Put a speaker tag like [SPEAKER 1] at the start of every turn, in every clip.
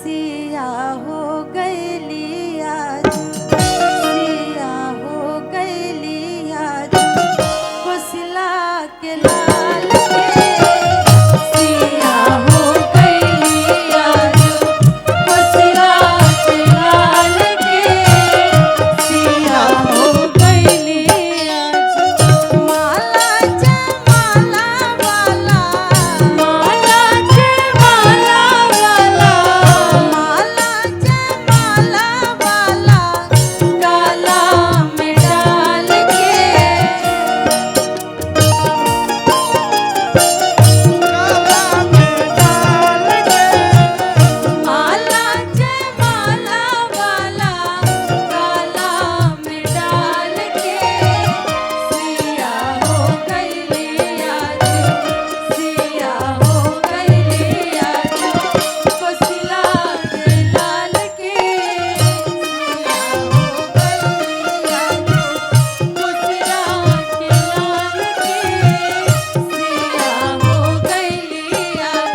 [SPEAKER 1] सिया हो गईली आज, सिया हो गईली आज, कोसिला के लाल के सिया हो गईली आज, कोसिला के लाल के सिया हो गईली आज। माला जयमाला वाला, माला जयमाला वाला, माला जयमाला वाला, गाला में डाल के माला जयमाला वाला, गाला में डाल के सिया हो गईली आज, सिया हो गईली आज, कोसिला के लाल के सिया हो गईली आज, कोसिला के लाल के सिया हो गईली आज।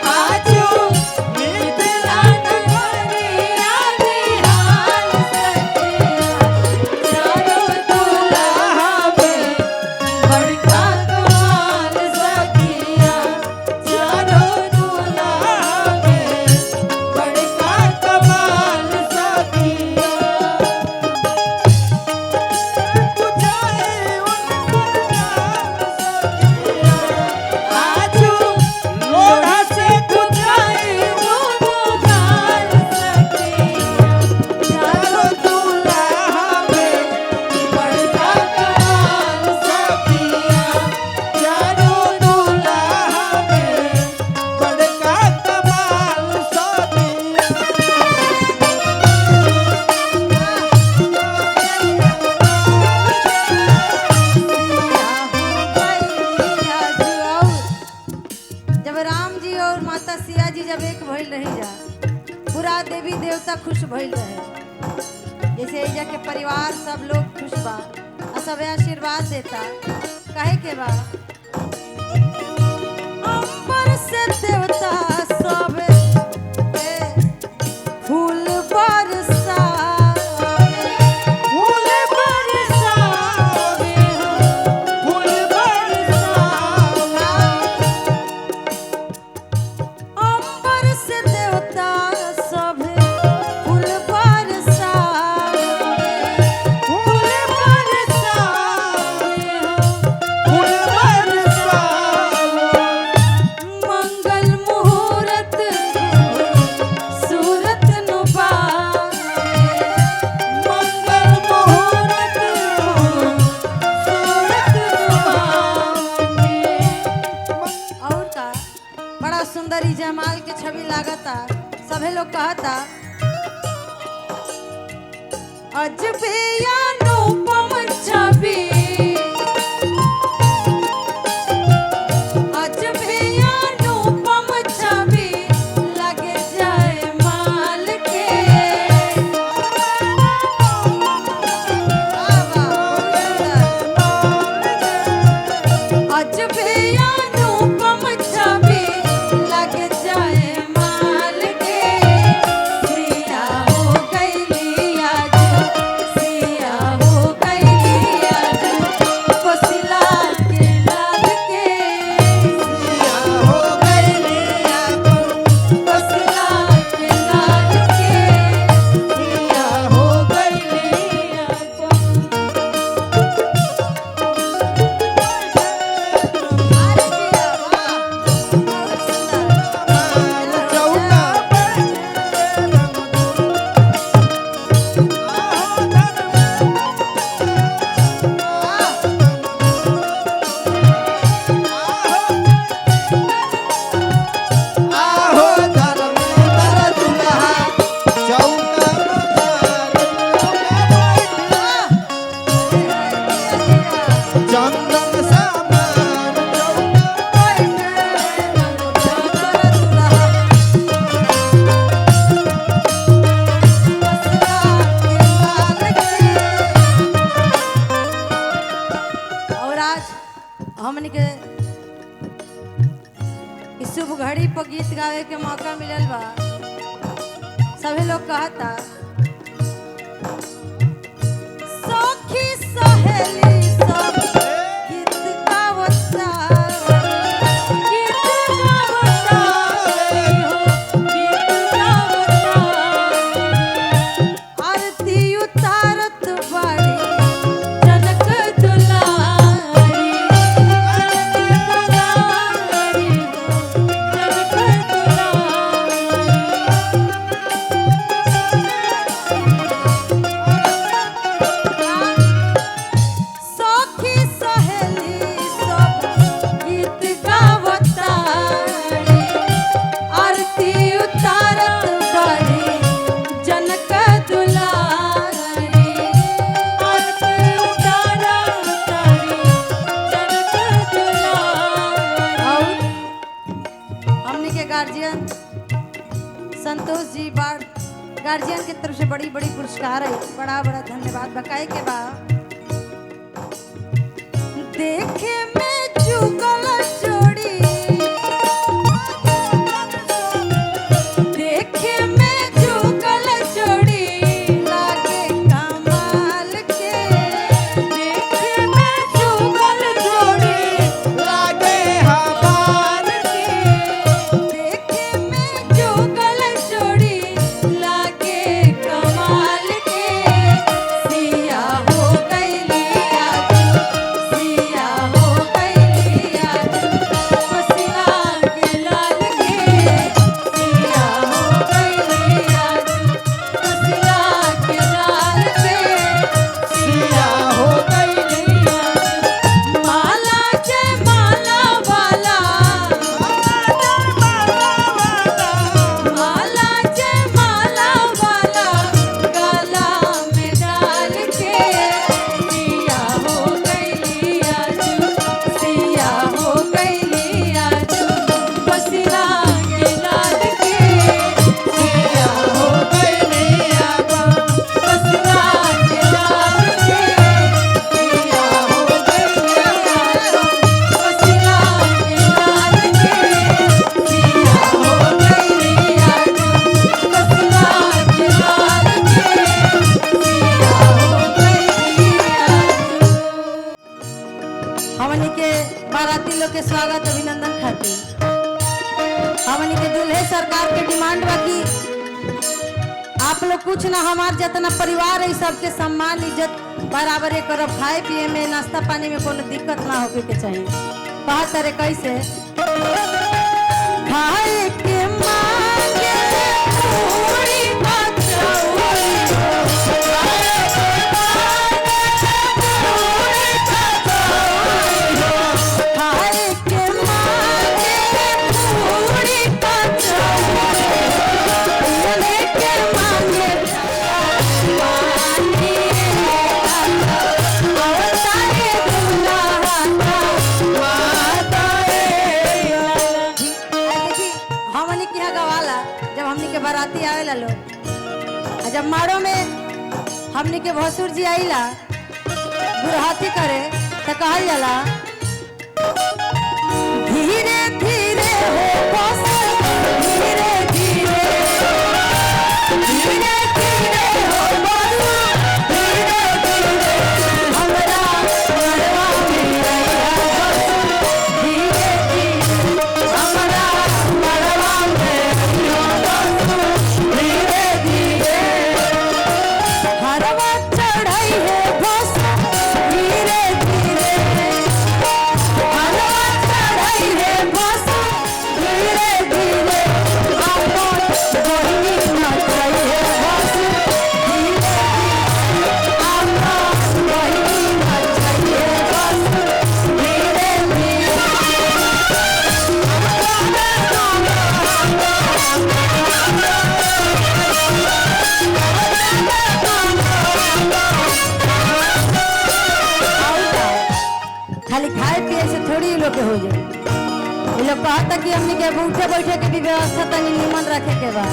[SPEAKER 1] आजू मिथिला नगरिया निहाल सखिया, चारों दुल्हा में बड़का कमाल सखिया, चारों दुल्हा में बड़का कमाल सखिया। आजू लोढ़ा से कुचाई वो गाल सखिया, चारों दुल्हा में बड़का कमाल सखिया, चारों दुल्हा में बड़का कमाल जब राम जी और माता सिया जी जब एक भइल रही जा, पूरा देवी देवता खुश भइल रहे। जैसे एजा के परिवार सब लोग खुश बा और सब आशीर्वाद देता। कहे के बा अंबर से देवता सब फूल बरसावे, फूल बरसावे हो, फूल बरसावे। अंबर से देवता सब फूल बरसावे, फूल बरसावे हो, फूल बरसावे। मंगल मुहूर्त सूरत नुबावे, मंगल मुहूर्त सूरत नुबावे। और का बड़ा सुंदर ई जमाल के छवि लागता। सभे लोग कहता अजबे अनुपम छवि, अजबे अनुपम छवि लगे जाए माल के। अजबे अनुपम छवि लगे जाए माल के सिया हो गईली आज, सिया हो गईली आज, कहे के मौका मिलल बा। सभी लोग कहता सखी सहेली सब गीत गावता, गीत गावता हो, गीत गावता। आरती उतारत बाड़ी जनक दुलारी, जनक दुलारी हो, जनक दुलारी। सखी सहेली सब गीत गावतारी, आरती उतारत बाड़ी जनक दुलारी, आरती उतारत बाड़ी जनक दुलारी। और हमनी के गार्जियन संतोष जी बाड़ गार्जियन की तरफ से बड़ी बड़ी पुरस्कार है, बड़ा बड़ा धन्यवाद बकाए के बाद। देखे में जुगल जोड़ी, देखे में जुगल जोड़ी लागे कमाल के, देखे में जुगल जोड़ी लागे हमार के, देखे में जुगल जोड़ी लागे कमाल के। सिया हो गइली आज, सिया हो गइली आज, पसीना के लाल के, सिया हो गइली आज, पसीना के लाल के, सिया हो गइली आज। माला जय माला वाला, माला जय माला वाला गला में डाल के, सिया हो गइली आज, सिया हो गइली आज, पसीना के लाल के, सिया हो गइली आज, पसीना के लाल के, सिया हो गइली आज, पसीना के लाल के, सिया हो गइली आज, पसीना के लाल के, सिया हो गइली आज। हमनी के बाराती लोग के स्वागत अभिनंदन खातिर हमनी के दूल्हे सरकार के डिमांड बा कि आप लोग कुछ ना, हमार जितना परिवार है सबके सम्मान इज्जत बराबर करब। खाए पिए में नाश्ता पानी में कोनो दिक्कत ना होके के चाहिए। बात करे कैसे खाए के मांगे पूरी कचौड़ी, खाए के मांगे पूरी कचौड़ी, खाए के मांगे पूरी कचौड़ी, लेके मांगे पानी और तारे दुल्हा माता देखी हमनी के यहाँ गवाला जब हमनी के बाराती आवेला लोग, जब मारो में हमनी के भसुर जी आइला बुढ़ाती करे तो कहल जाला धीरे धीरे हो बस, धीरे धीरे, धीरे धीरे हो बस, धीरे धीरे हमरा मरवा में रहिया बस, धीरे धीरे हमरा मरवा में रहिया बस, धीरे धीरे हरवा चढ़ाई है बस, धीरे धीरे हरवा चढ़ाई है बस, धीरे धीरे आपन बहिनी नचाई है बस, धीरे आपन बहिनी नचाई है बस, धीरे धीरे खाली खाए पिए से थोड़ी ये लोग के हो जाए। ये लोग कहता कि हमने के उठे बैठे के भी व्यवस्था तनी निमन रखे के बा।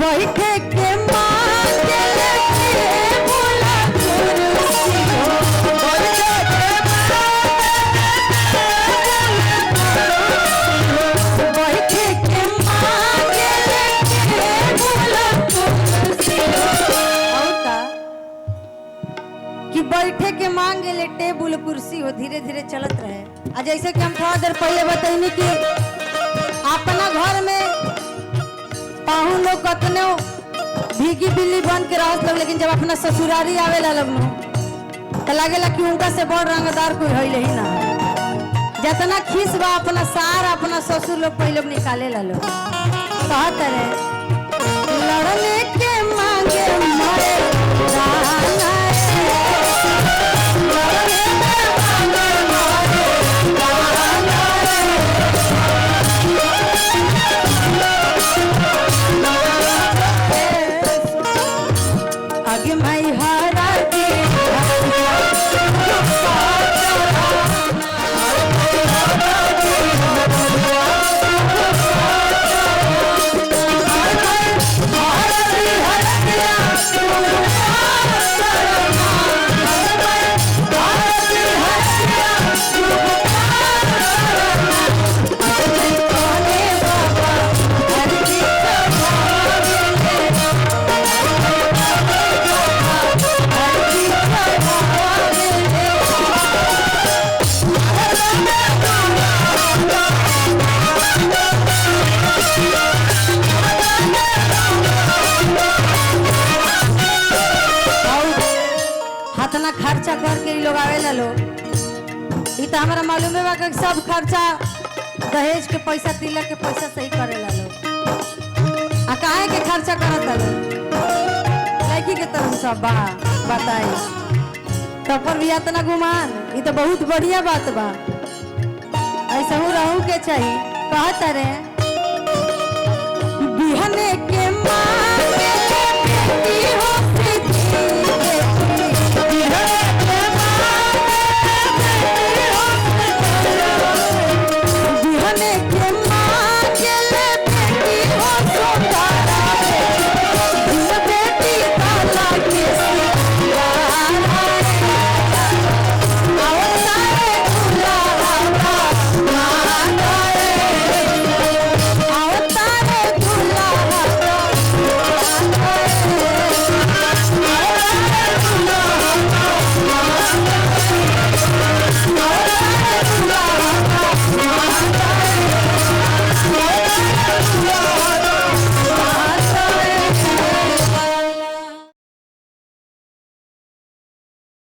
[SPEAKER 1] बैठे के मांगे लेके बोला कुर्सी हो, बैठे के मांगे बैठे कुर्सी हो धीरे धीरे चलत रहे। आ जैसे कि हम थोड़ा देर पहले बतैनी कि अपना घर में पाहुन लोग कतने भीगी बिल्ली बन के रहत लोग, लेकिन जब अपना ससुरारी आवेला लोग तो लगेला कि उनका से बड़ रंगदार कोई है ही ना। जितना खीस बा अपना सारा अपना ससुर लोग पहले निकाले ला लोग। कहत रहे लड़ने के मांगे मरे राना आगे माई हारा के इतना खर्चा करके लोग आवेला लोग। ये तो हमारा मालूम है कि सब खर्चा दहेज के पैसा तिलक के पैसा सही करेला लोग। आ काहे के खर्चा करता लोग लड़की के तरफ सब बा बताई तो पर भी इतना गुमान। ये तो बहुत बढ़िया बात बा, ऐसा रहू के चाहिए। कहता रहे